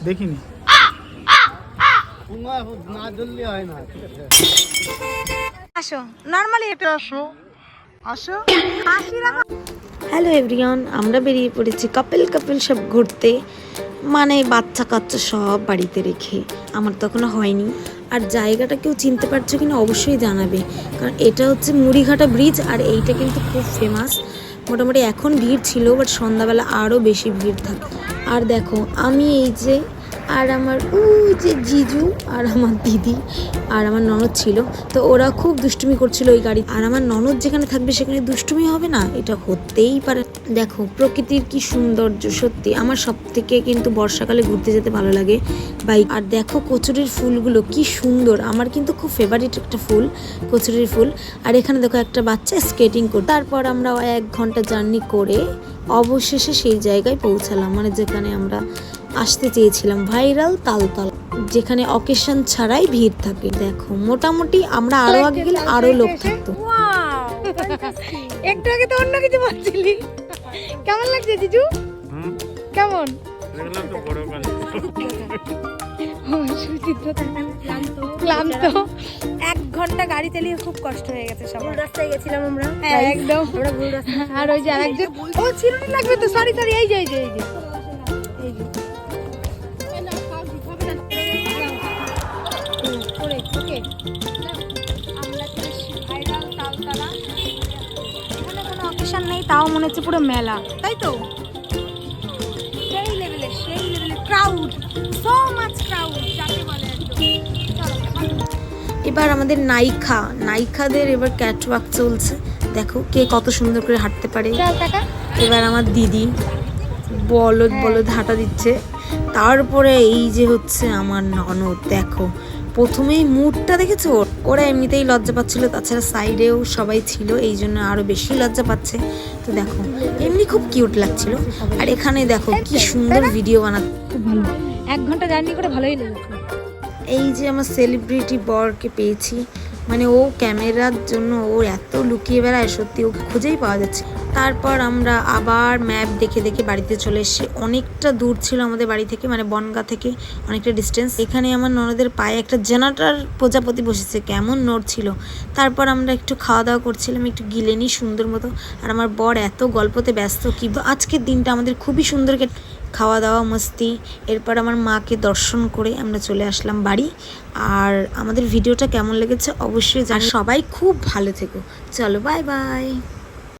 দেখিনি। আসো নরমালি একটু আসো আসো। হ্যালো এভরিওয়ান, আমরা বেরিয়ে পড়েছি কাপল সব ঘুরতে, মানে বাচ্চা কাচ্চা সব বাড়িতে রেখে। আমার তখনও হয়নি। আর জায়গাটা কেউ চিনতে পারছো কিনা অবশ্যই জানাবে, কারণ এটা হচ্ছে মুড়িঘাটা ব্রিজ আর এইটা কিন্তু খুব ফেমাস। মোটামুটি এখন ভিড় ছিল, বাট সন্ধ্যাবেলা আরও বেশি ভিড় থাকে। আর দেখো আমি এই যে, আর আমার যে জিজু আর আমার দিদি আর আমার ননদ ছিল, তো ওরা খুব দুষ্টুমি করছিল ওই গাড়ি। আর আমার ননদ যেখানে থাকবে সেখানে দুষ্টুমি হবে না, এটা হতেই পারে। দেখো প্রকৃতির কি সৌন্দর্য, সত্যি আমার সব থেকে কিন্তু বর্ষাকালে ঘুরতে যেতে ভালো লাগে বাইক। আর দেখো কচুরির ফুলগুলো কি সুন্দর, আমার কিন্তু খুব ফেভারিট একটা ফুল কচুরির ফুল। আর এখানে দেখো একটা বাচ্চা স্কেটিং করে। তারপর আমরা 1 ঘন্টা জার্নি করে অবশেষে সেই জায়গায় পৌঁছালাম, মানে যেখানে আমরা আসতে চেয়েছিলাম, ভাইরাল তালতলা, যেখানে অকেশন ছাড়াই ভিড় থাকে। দেখো মোটামুটি আমরা আরো আগে গেলে আরো লোক থাকতো। একটু আগে তো অন্য কিছু বলছিলি, কেমন লাগছে জিজু? কেমন? ক্লান্ত। 1 ঘন্টা গাড়ি চালিয়ে খুব কষ্ট হয়ে গেছে সবার। রাস্তায় গেছিলাম আমরা, একদম ভুল রাস্তা। আর ওই যে আরেকজন ও চিরুনি লাগবে তো, সরি এই যে নেই, তাও মনে হচ্ছে পুরো মেলা, তাই তো? সেই লেভেলের ক্রাউড, সো মাচ ক্রাউড যাকে বলে। এবার আমাদের নায়িকাদের এবার ক্যাটওয়াক চলছে। দেখো কে কত সুন্দর করে হাঁটতে পারে। এবার আমার দিদি বলদ হাঁটা দিচ্ছে। তারপরে এই যে হচ্ছে আমার ননদ, দেখো প্রথমেই মুডটা দেখেছো, ওরা এমনিতেই লজ্জা পাচ্ছিল, তাছাড়া সাইডেও সবাই ছিল, এই জন্য আরো বেশি লজ্জা পাচ্ছে। তো দেখো এমনি খুব কিউট লাগছিল। আর এখানে দেখো কি সুন্দর ভিডিও বানাচ্ছে, খুব ভালো। 1 ঘন্টা জার্নি করে ভালোই লেগেছে। এই যে আমার সেলিব্রিটি বরকে পেয়েছি, মানে ও ক্যামেরার জন্য ও এত লুকিয়ে বেড়ায়, সত্যি ওকে খুঁজেই পাওয়া যাচ্ছে। তারপর আমরা আবার ম্যাপ দেখে বাড়িতে চলে এসেছি। অনেকটা দূর ছিল আমাদের বাড়ি থেকে, মানে বনগা থেকে অনেকটা ডিস্টেন্স। এখানে আমার ননদের পায়ে একটা জেনারেটর প্রজাপতি বসেছে, কেমন নড়ছিল। তারপর আমরা একটু খাওয়া দাওয়া করছিলাম, একটু গিলে নিই সুন্দর মতো। আর আমার বর এত গল্পতে ব্যস্ত কি, আজকের দিনটা আমাদের খুবই সুন্দর খাওয়া দাওয়া মস্তি। এরপর আমার মাকে দর্শন করে আমরা চলে আসলাম বাড়ি। আর আমাদের ভিডিওটা কেমন লেগেছে অবশ্যই জানাও। সবাই খুব ভালো থেকো, চলো বাই বাই।